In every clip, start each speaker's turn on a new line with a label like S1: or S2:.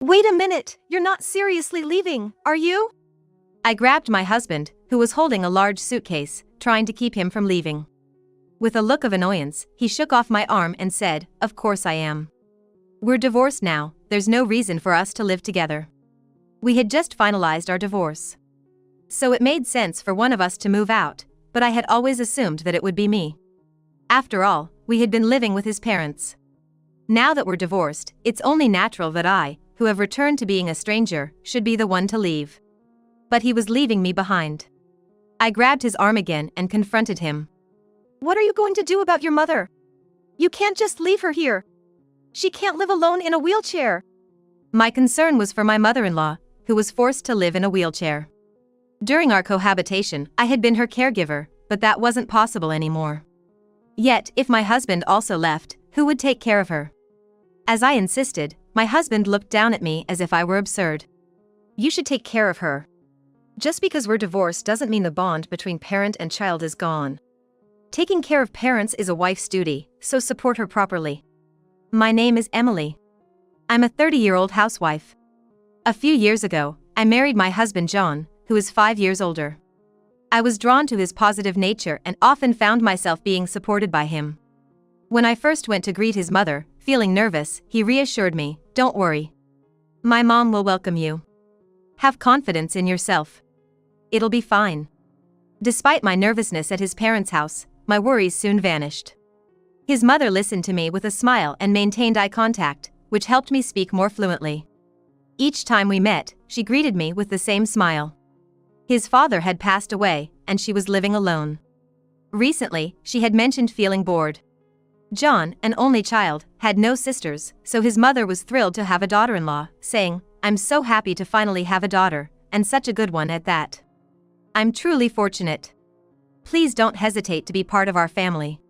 S1: Wait a minute, you're not seriously leaving, are you? I grabbed my husband, who was holding a large suitcase, trying to keep him from leaving. With a look of annoyance, he shook off my arm and said, "Of course I am. We're divorced now, there's no reason for us to live together." We had just finalized our divorce. So it made sense for one of us to move out, but I had always assumed that it would be me. After all, we had been living with his parents. Now that we're divorced, it's only natural that I, who have returned to being a stranger, should be the one to leave. But he was leaving me behind. I grabbed his arm again and confronted him. "What are you going to do about your mother? You can't just leave her here. She can't live alone in a wheelchair." My concern was for my mother-in-law, who was forced to live in a wheelchair. During our cohabitation, I had been her caregiver, but that wasn't possible anymore. Yet, if my husband also left, who would take care of her? As I insisted, my husband looked down at me as if I were absurd. "You should take care of her. Just because we're divorced doesn't mean the bond between parent and child is gone. Taking care of parents is a wife's duty, so support her properly." My name is Emily. I'm a 30-year-old housewife. A few years ago, I married my husband John, who is 5 years older. I was drawn to his positive nature and often found myself being supported by him. When I first went to greet his mother, feeling nervous, he reassured me, "Don't worry. My mom will welcome you. Have confidence in yourself. It'll be fine." Despite my nervousness at his parents' house, my worries soon vanished. His mother listened to me with a smile and maintained eye contact, which helped me speak more fluently. Each time we met, she greeted me with the same smile. His father had passed away, and she was living alone. Recently, she had mentioned feeling bored. John, an only child, had no sisters, so his mother was thrilled to have a daughter-in-law, saying, "I'm so happy to finally have a daughter, and such a good one at that. I'm truly fortunate. Please don't hesitate to be part of our family."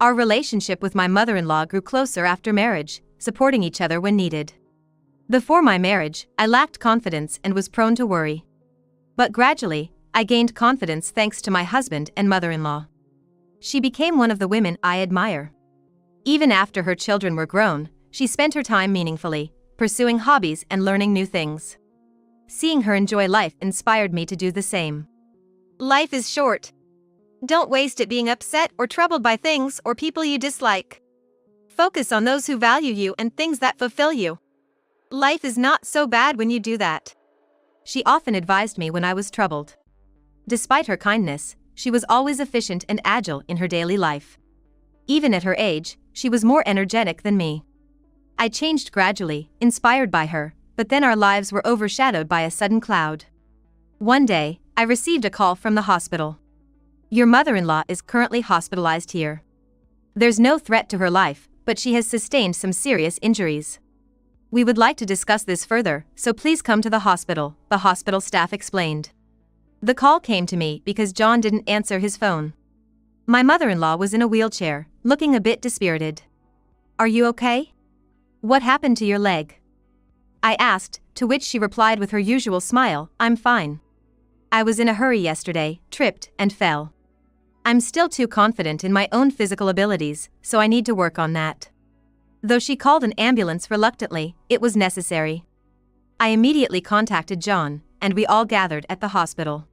S1: Our relationship with my mother-in-law grew closer after marriage, supporting each other when needed. Before my marriage, I lacked confidence and was prone to worry. But gradually, I gained confidence thanks to my husband and mother-in-law. She became one of the women I admire. Even after her children were grown, she spent her time meaningfully, pursuing hobbies and learning new things. Seeing her enjoy life inspired me to do the same. Life is short. Don't waste it being upset or troubled by things or people you dislike. Focus on those who value you and things that fulfill you. Life is not so bad when you do that. She often advised me when I was troubled. Despite her kindness, she was always efficient and agile in her daily life. Even at her age, she was more energetic than me. I changed gradually, inspired by her, but then our lives were overshadowed by a sudden cloud. One day, I received a call from the hospital. "Your mother-in-law is currently hospitalized here. There's no threat to her life, but she has sustained some serious injuries. We would like to discuss this further, so please come to the hospital," the hospital staff explained. The call came to me because John didn't answer his phone. My mother-in-law was in a wheelchair, looking a bit dispirited. "Are you okay? What happened to your leg?" I asked, to which she replied with her usual smile, "I'm fine. I was in a hurry yesterday, tripped, and fell. I'm still too confident in my own physical abilities, so I need to work on that." Though she called an ambulance reluctantly, it was necessary. I immediately contacted John, and we all gathered at the hospital.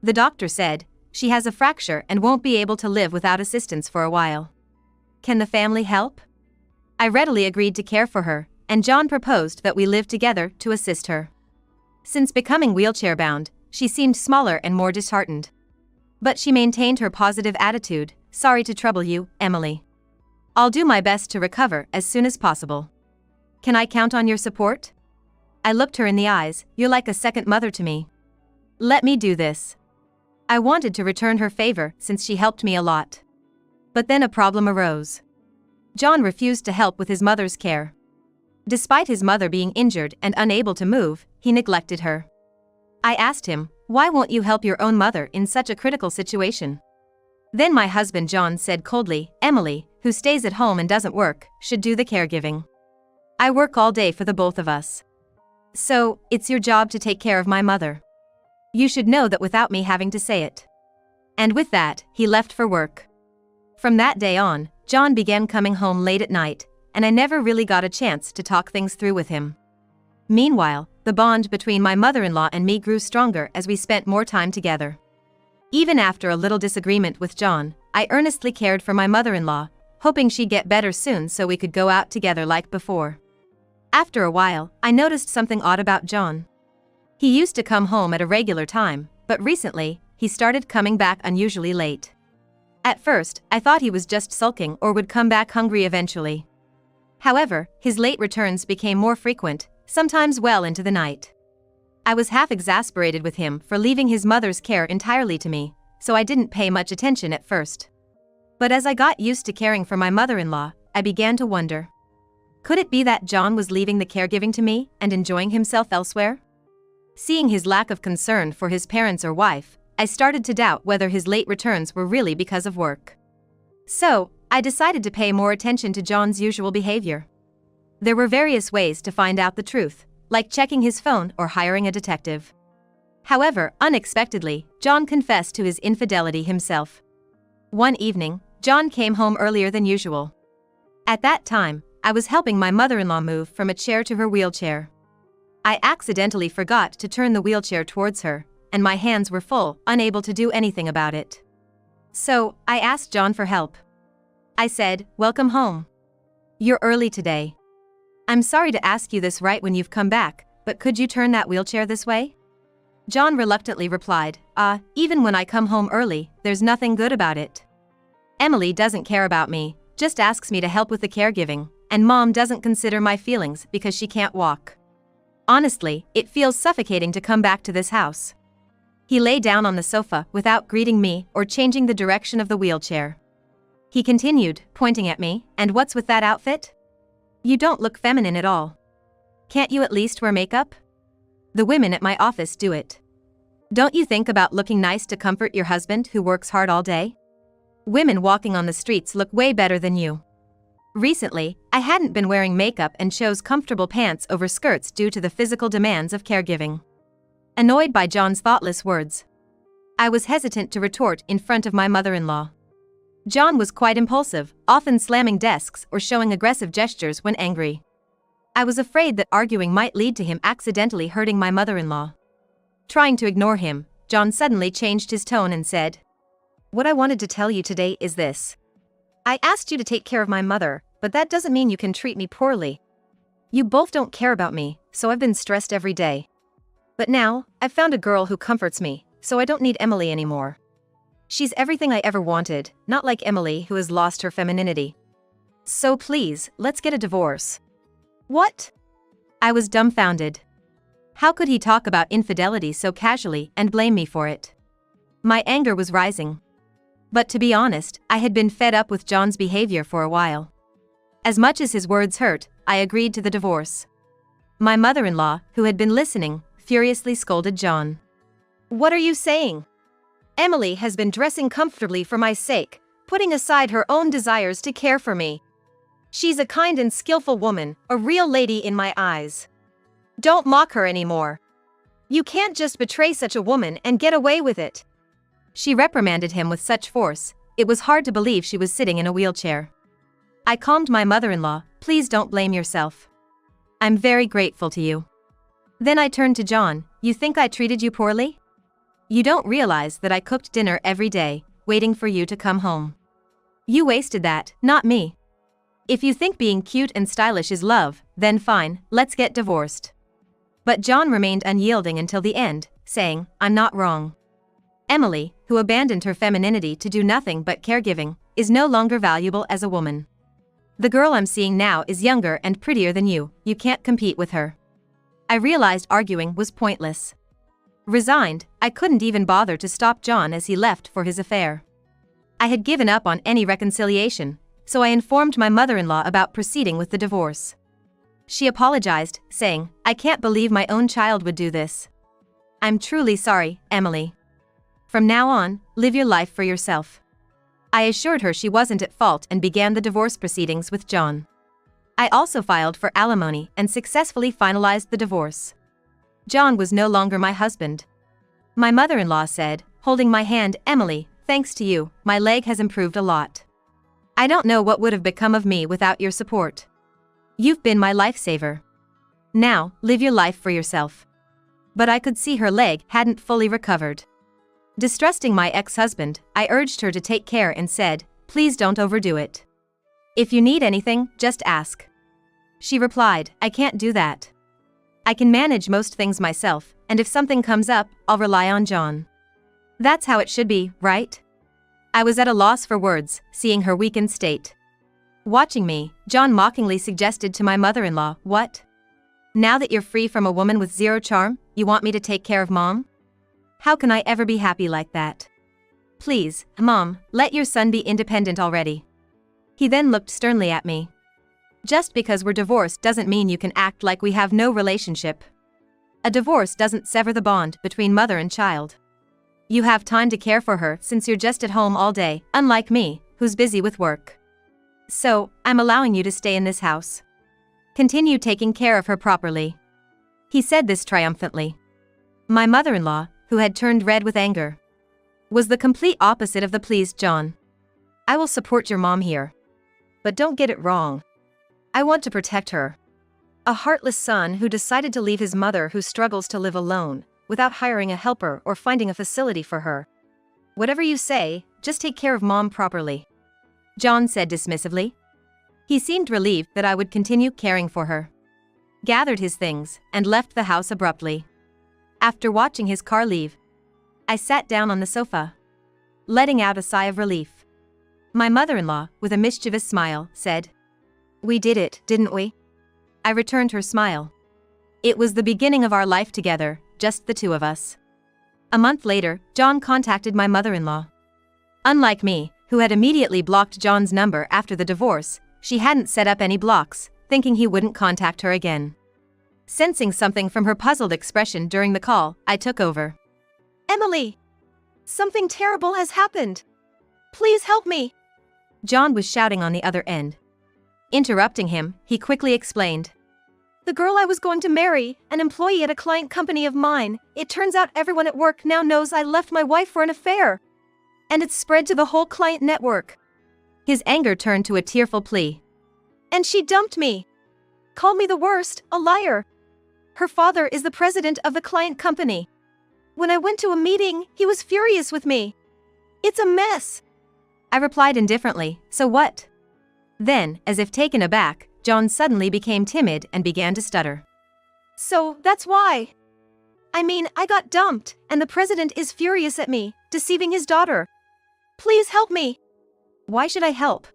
S1: The doctor said, "She has a fracture and won't be able to live without assistance for a while. Can the family help?" I readily agreed to care for her, and John proposed that we live together to assist her. Since becoming wheelchair-bound, she seemed smaller and more disheartened. But she maintained her positive attitude. "Sorry to trouble you, Emily. I'll do my best to recover as soon as possible. Can I count on your support?" I looked her in the eyes. "You're like a second mother to me. Let me do this." I wanted to return her favor since she helped me a lot. But then a problem arose. John refused to help with his mother's care. Despite his mother being injured and unable to move, he neglected her. I asked him, "Why won't you help your own mother in such a critical situation?" Then my husband John said coldly, "Emily, who stays at home and doesn't work, should do the caregiving. I work all day for the both of us. So, it's your job to take care of my mother. You should know that without me having to say it." And with that, he left for work. From that day on, John began coming home late at night, and I never really got a chance to talk things through with him. Meanwhile, the bond between my mother-in-law and me grew stronger as we spent more time together. Even after a little disagreement with John, I earnestly cared for my mother-in-law, hoping she'd get better soon so we could go out together like before. After a while, I noticed something odd about John. He used to come home at a regular time, but recently, he started coming back unusually late. At first, I thought he was just sulking or would come back hungry eventually. However, his late returns became more frequent, sometimes well into the night. I was half exasperated with him for leaving his mother's care entirely to me, so I didn't pay much attention at first. But as I got used to caring for my mother-in-law, I began to wonder. Could it be that John was leaving the caregiving to me and enjoying himself elsewhere? Seeing his lack of concern for his parents or wife, I started to doubt whether his late returns were really because of work. So, I decided to pay more attention to John's usual behavior. There were various ways to find out the truth, like checking his phone or hiring a detective. However, unexpectedly, John confessed to his infidelity himself. One evening, John came home earlier than usual. At that time, I was helping my mother-in-law move from a chair to her wheelchair. I accidentally forgot to turn the wheelchair towards her, and my hands were full, unable to do anything about it. So, I asked John for help. I said, "Welcome home. You're early today. I'm sorry to ask you this right when you've come back, but could you turn that wheelchair this way?" John reluctantly replied, Even when I come home early, there's nothing good about it. Emily doesn't care about me, just asks me to help with the caregiving, and Mom doesn't consider my feelings because she can't walk. Honestly, it feels suffocating to come back to this house." He lay down on the sofa without greeting me or changing the direction of the wheelchair. He continued, pointing at me, "And what's with that outfit? You don't look feminine at all. Can't you at least wear makeup? The women at my office do it. Don't you think about looking nice to comfort your husband who works hard all day? Women walking on the streets look way better than you." Recently, I hadn't been wearing makeup and chose comfortable pants over skirts due to the physical demands of caregiving. Annoyed by John's thoughtless words, I was hesitant to retort in front of my mother-in-law. John was quite impulsive, often slamming desks or showing aggressive gestures when angry. I was afraid that arguing might lead to him accidentally hurting my mother-in-law. Trying to ignore him, John suddenly changed his tone and said, "What I wanted to tell you today is this. I asked you to take care of my mother, but that doesn't mean you can treat me poorly. You both don't care about me, so I've been stressed every day. But now, I've found a girl who comforts me, so I don't need Emily anymore. She's everything I ever wanted, not like Emily who has lost her femininity. So please, let's get a divorce." "What?" I was dumbfounded. How could he talk about infidelity so casually and blame me for it? My anger was rising. But to be honest, I had been fed up with John's behavior for a while. As much as his words hurt, I agreed to the divorce. My mother-in-law, who had been listening, furiously scolded John. "What are you saying? Emily has been dressing comfortably for my sake, putting aside her own desires to care for me. She's a kind and skillful woman, a real lady in my eyes. Don't mock her anymore. You can't just betray such a woman and get away with it." She reprimanded him with such force, it was hard to believe she was sitting in a wheelchair. I calmed my mother-in-law, "Please don't blame yourself. I'm very grateful to you." Then I turned to John, "You think I treated you poorly? You don't realize that I cooked dinner every day, waiting for you to come home. You wasted that, not me. If you think being cute and stylish is love, then fine, let's get divorced." But John remained unyielding until the end, saying, "I'm not wrong. Emily, who abandoned her femininity to do nothing but caregiving, is no longer valuable as a woman. The girl I'm seeing now is younger and prettier than you can't compete with her." I realized arguing was pointless. Resigned, I couldn't even bother to stop John as he left for his affair. I had given up on any reconciliation, so I informed my mother-in-law about proceeding with the divorce. She apologized, saying, "I can't believe my own child would do this. I'm truly sorry, Emily. From now on, live your life for yourself." I assured her she wasn't at fault and began the divorce proceedings with John. I also filed for alimony and successfully finalized the divorce. John was no longer my husband. My mother-in-law said, holding my hand, "Emily, thanks to you, my leg has improved a lot. I don't know what would have become of me without your support. You've been my lifesaver." Now, live your life for yourself. But I could see her leg hadn't fully recovered. Distrusting my ex-husband, I urged her to take care and said, "Please don't overdo it. If you need anything, just ask." She replied, "I can't do that. I can manage most things myself, and if something comes up, I'll rely on John." That's how it should be, right? I was at a loss for words, seeing her weakened state. Watching me, John mockingly suggested to my mother-in-law, "What? Now that you're free from a woman with zero charm, you want me to take care of Mom? How can I ever be happy like that? Please, Mom, let your son be independent already." He then looked sternly at me. "Just because we're divorced doesn't mean you can act like we have no relationship. A divorce doesn't sever the bond between mother and child. You have time to care for her since you're just at home all day, unlike me, who's busy with work. So, I'm allowing you to stay in this house. Continue taking care of her properly." He said this triumphantly. My mother-in-law, who had turned red with anger, was the complete opposite of the pleased John. "I will support your mom here. But don't get it wrong. I want to protect her. A heartless son who decided to leave his mother who struggles to live alone, without hiring a helper or finding a facility for her. Whatever you say, just take care of Mom properly," John said dismissively. He seemed relieved that I would continue caring for her, gathered his things, and left the house abruptly. After watching his car leave, I sat down on the sofa, letting out a sigh of relief. My mother-in-law, with a mischievous smile, said, "We did it, didn't we?" I returned her smile. It was the beginning of our life together, just the two of us. A month later, John contacted my mother-in-law. Unlike me, who had immediately blocked John's number after the divorce, she hadn't set up any blocks, thinking he wouldn't contact her again. Sensing something from her puzzled expression during the call, I took over. "Emily! Something terrible has happened. Please help me!" John was shouting on the other end. Interrupting him, he quickly explained. "The girl I was going to marry, an employee at a client company of mine, it turns out everyone at work now knows I left my wife for an affair. And it's spread to the whole client network." His anger turned to a tearful plea. "And she dumped me. Called me the worst, a liar. Her father is the president of the client company. When I went to a meeting, he was furious with me. It's a mess." I replied indifferently, "So what?" Then, as if taken aback, John suddenly became timid and began to stutter. "So, that's why. I mean, I got dumped, and the president is furious at me, deceiving his daughter. Please help me." "Why should I help?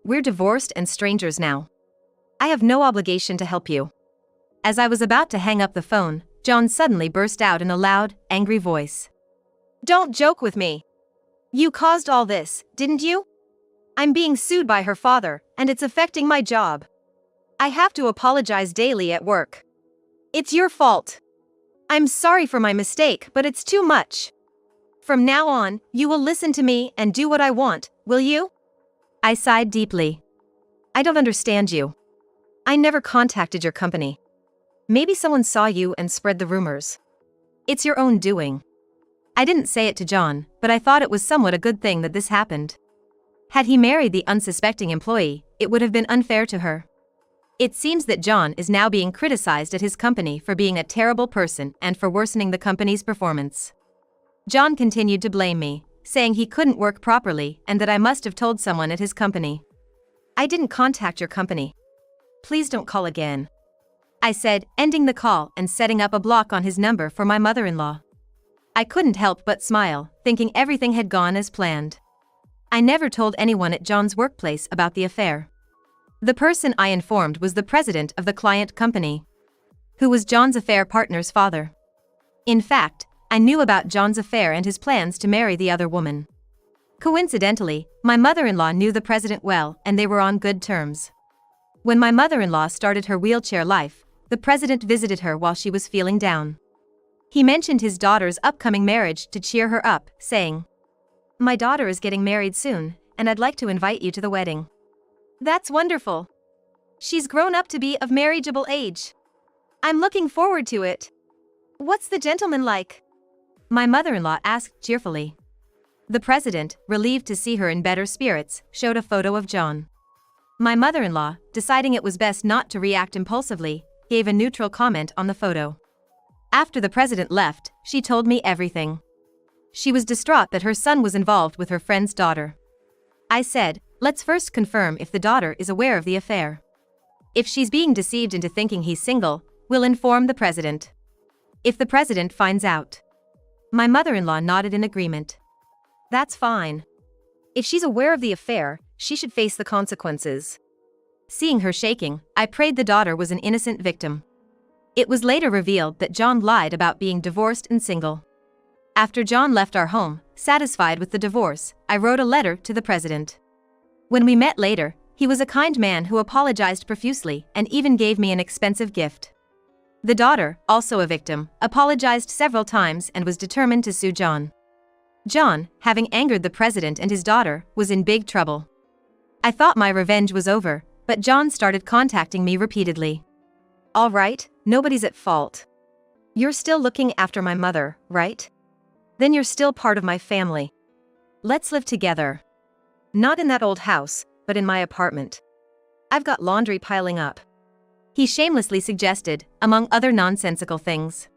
S1: We're divorced and strangers now. I have no obligation to help you." As I was about to hang up the phone, John suddenly burst out in a loud, angry voice. "Don't joke with me. You caused all this, didn't you? I'm being sued by her father, and it's affecting my job. I have to apologize daily at work. It's your fault. I'm sorry for my mistake, but it's too much. From now on, you will listen to me and do what I want, will you?" I sighed deeply. "I don't understand you. I never contacted your company. Maybe someone saw you and spread the rumors. It's your own doing." I didn't say it to John, but I thought it was somewhat a good thing that this happened. Had he married the unsuspecting employee, it would have been unfair to her. It seems that John is now being criticized at his company for being a terrible person and for worsening the company's performance. John continued to blame me, saying he couldn't work properly and that I must have told someone at his company. "I didn't contact your company. Please don't call again," I said, ending the call and setting up a block on his number for my mother-in-law. I couldn't help but smile, thinking everything had gone as planned. I never told anyone at John's workplace about the affair. The person I informed was the president of the client company, who was John's affair partner's father. In fact, I knew about John's affair and his plans to marry the other woman. Coincidentally, my mother-in-law knew the president well and they were on good terms. When my mother-in-law started her wheelchair life, the president visited her while she was feeling down. He mentioned his daughter's upcoming marriage to cheer her up, saying, "My daughter is getting married soon, and I'd like to invite you to the wedding." "That's wonderful. She's grown up to be of marriageable age. I'm looking forward to it. What's the gentleman like?" my mother-in-law asked cheerfully. The president, relieved to see her in better spirits, showed a photo of John. My mother-in-law, deciding it was best not to react impulsively, gave a neutral comment on the photo. After the president left, she told me everything. She was distraught that her son was involved with her friend's daughter. I said, let's first confirm if the daughter is aware of the affair. If she's being deceived into thinking he's single, we'll inform the president. If the president finds out. My mother-in-law nodded in agreement. That's fine. If she's aware of the affair, she should face the consequences. Seeing her shaking, I prayed the daughter was an innocent victim. It was later revealed that John lied about being divorced and single. After John left our home, satisfied with the divorce, I wrote a letter to the president. When we met later, he was a kind man who apologized profusely and even gave me an expensive gift. The daughter, also a victim, apologized several times and was determined to sue John. John, having angered the president and his daughter, was in big trouble. I thought my revenge was over, but John started contacting me repeatedly. All right, nobody's at fault. You're still looking after my mother, right? Then you're still part of my family. Let's live together. Not in that old house, but in my apartment. I've got laundry piling up. He shamelessly suggested, among other nonsensical things.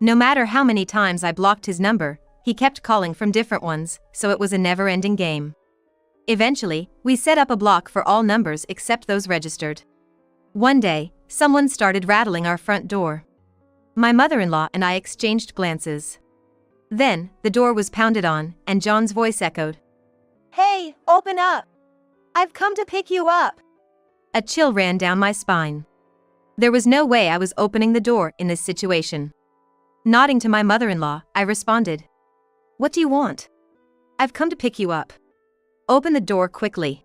S1: No matter how many times I blocked his number, he kept calling from different ones, so it was a never-ending game. Eventually, we set up a block for all numbers except those registered. One day, someone started rattling our front door. My mother-in-law and I exchanged glances. Then, the door was pounded on, and John's voice echoed. Hey, open up! I've come to pick you up! A chill ran down my spine. There was no way I was opening the door in this situation. Nodding to my mother-in-law, I responded. What do you want? I've come to pick you up. Open the door quickly.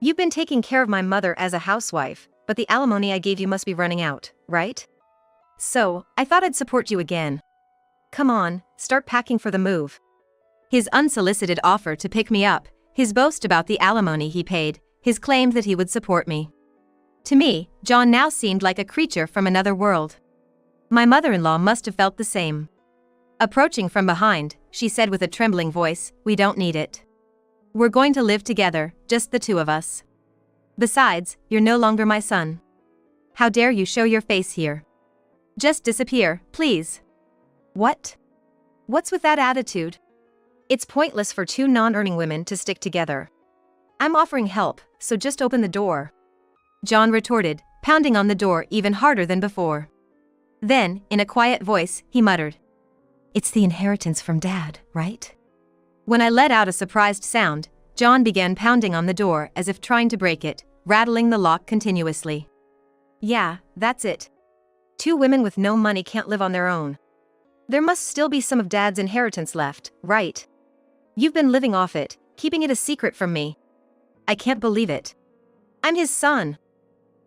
S1: You've been taking care of my mother as a housewife, but the alimony I gave you must be running out, right? So, I thought I'd support you again. Come on, start packing for the move. His unsolicited offer to pick me up, his boast about the alimony he paid, his claim that he would support me. To me, John now seemed like a creature from another world. My mother-in-law must have felt the same. Approaching from behind, she said with a trembling voice, "We don't need it. We're going to live together, just the two of us. Besides, you're no longer my son. How dare you show your face here? Just disappear, please." What? What's with that attitude? It's pointless for two non-earning women to stick together. I'm offering help, so just open the door. John retorted, pounding on the door even harder than before. Then, in a quiet voice, he muttered, "It's the inheritance from Dad, right?" When I let out a surprised sound, John began pounding on the door as if trying to break it, rattling the lock continuously. Yeah, that's it. Two women with no money can't live on their own. There must still be some of Dad's inheritance left, right? You've been living off it, keeping it a secret from me. I can't believe it. I'm his son.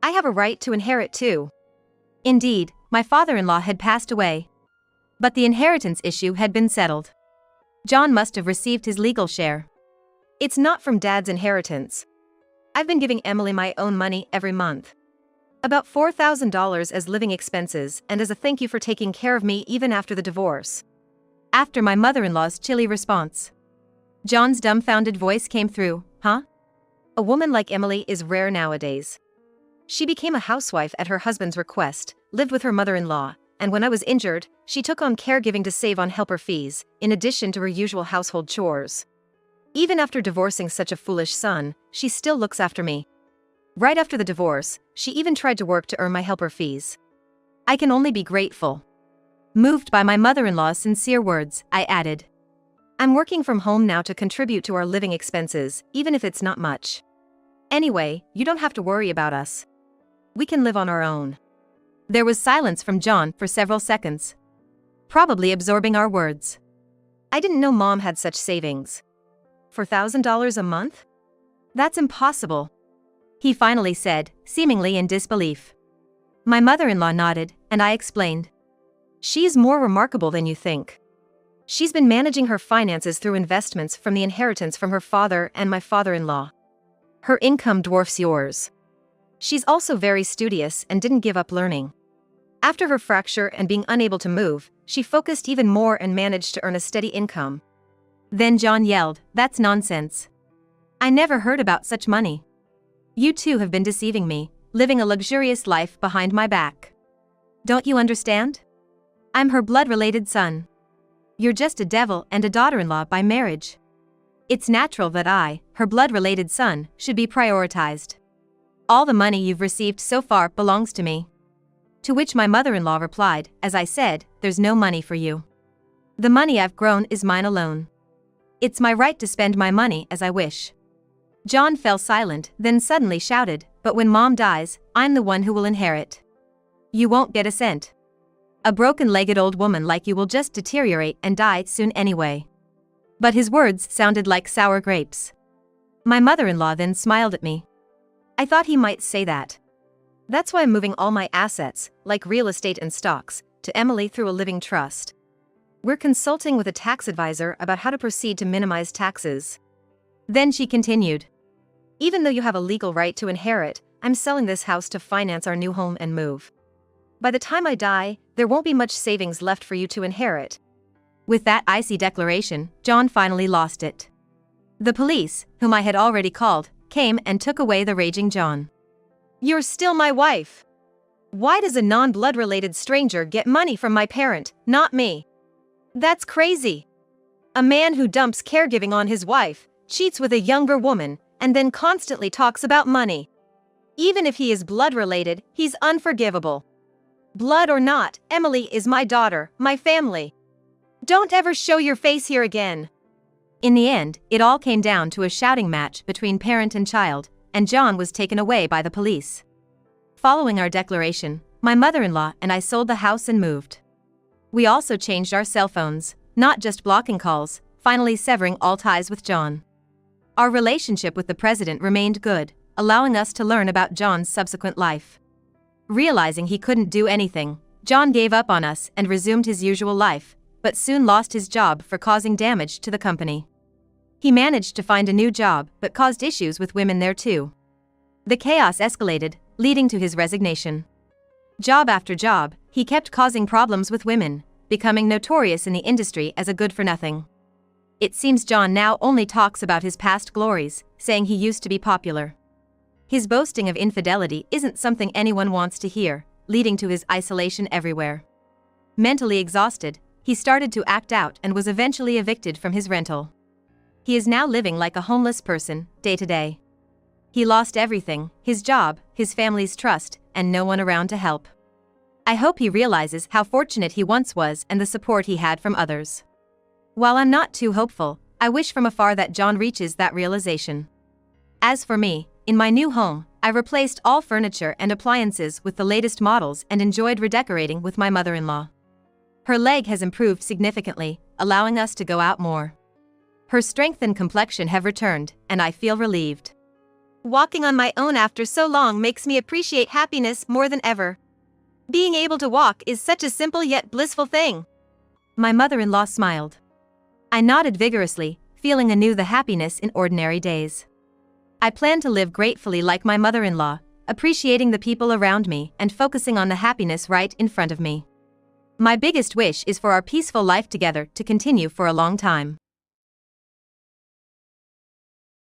S1: I have a right to inherit too. Indeed, my father-in-law had passed away. But the inheritance issue had been settled. John must have received his legal share. It's not from Dad's inheritance. I've been giving Emily my own money every month. About $4,000 as living expenses and as a thank you for taking care of me even after the divorce. After my mother-in-law's chilly response, John's dumbfounded voice came through, huh? A woman like Emily is rare nowadays. She became a housewife at her husband's request, lived with her mother-in-law, and when I was injured, she took on caregiving to save on helper fees, in addition to her usual household chores. Even after divorcing such a foolish son, she still looks after me. Right after the divorce, she even tried to work to earn my helper fees. I can only be grateful. Moved by my mother-in-law's sincere words, I added, I'm working from home now to contribute to our living expenses, even if it's not much. Anyway, you don't have to worry about us. We can live on our own. There was silence from John for several seconds, probably absorbing our words. I didn't know Mom had such savings. $4,000 a month? That's impossible, he finally said, seemingly in disbelief. My mother-in-law nodded, and I explained. She's more remarkable than you think. She's been managing her finances through investments from the inheritance from her father and my father-in-law. Her income dwarfs yours. She's also very studious and didn't give up learning. After her fracture and being unable to move, she focused even more and managed to earn a steady income. Then John yelled, That's nonsense. I never heard about such money. You two have been deceiving me, living a luxurious life behind my back. Don't you understand? I'm her blood-related son. You're just a devil and a daughter-in-law by marriage. It's natural that I, her blood-related son, should be prioritized. All the money you've received so far belongs to me. To which my mother-in-law replied, as I said, there's no money for you. The money I've grown is mine alone. It's my right to spend my money as I wish. John fell silent, then suddenly shouted, but when Mom dies, I'm the one who will inherit. You won't get a cent. A broken-legged old woman like you will just deteriorate and die soon anyway. But his words sounded like sour grapes. My mother-in-law then smiled at me. I thought he might say that. That's why I'm moving all my assets, like real estate and stocks, to Emily through a living trust. We're consulting with a tax advisor about how to proceed to minimize taxes. Then she continued. Even though you have a legal right to inherit, I'm selling this house to finance our new home and move. By the time I die, there won't be much savings left for you to inherit. With that icy declaration, John finally lost it. The police, whom I had already called, came and took away the raging John. You're still my wife. Why does a non-blood-related stranger get money from my parent, not me? That's crazy. A man who dumps caregiving on his wife, cheats with a younger woman, and then constantly talks about money. Even if he is blood-related, he's unforgivable. Blood or not, Emily is my daughter, my family. Don't ever show your face here again. In the end, it all came down to a shouting match between parent and child, and John was taken away by the police. Following our declaration, my mother-in-law and I sold the house and moved. We also changed our cell phones, not just blocking calls, finally severing all ties with John. Our relationship with the president remained good, allowing us to learn about John's subsequent life. Realizing he couldn't do anything, John gave up on us and resumed his usual life, but soon lost his job for causing damage to the company. He managed to find a new job but caused issues with women there too. The chaos escalated, leading to his resignation. Job after job, he kept causing problems with women, becoming notorious in the industry as a good-for-nothing. It seems John now only talks about his past glories, saying he used to be popular. His boasting of infidelity isn't something anyone wants to hear, leading to his isolation everywhere. Mentally exhausted, he started to act out and was eventually evicted from his rental. He is now living like a homeless person, day to day. He lost everything, his job, his family's trust, and no one around to help. I hope he realizes how fortunate he once was and the support he had from others. While I'm not too hopeful, I wish from afar that John reaches that realization. As for me, in my new home, I replaced all furniture and appliances with the latest models and enjoyed redecorating with my mother-in-law. Her leg has improved significantly, allowing us to go out more. Her strength and complexion have returned, and I feel relieved. Walking on my own after so long makes me appreciate happiness more than ever. Being able to walk is such a simple yet blissful thing. My mother-in-law smiled. I nodded vigorously, feeling anew the happiness in ordinary days. I plan to live gratefully like my mother-in-law, appreciating the people around me and focusing on the happiness right in front of me. My biggest wish is for our peaceful life together to continue for a long time.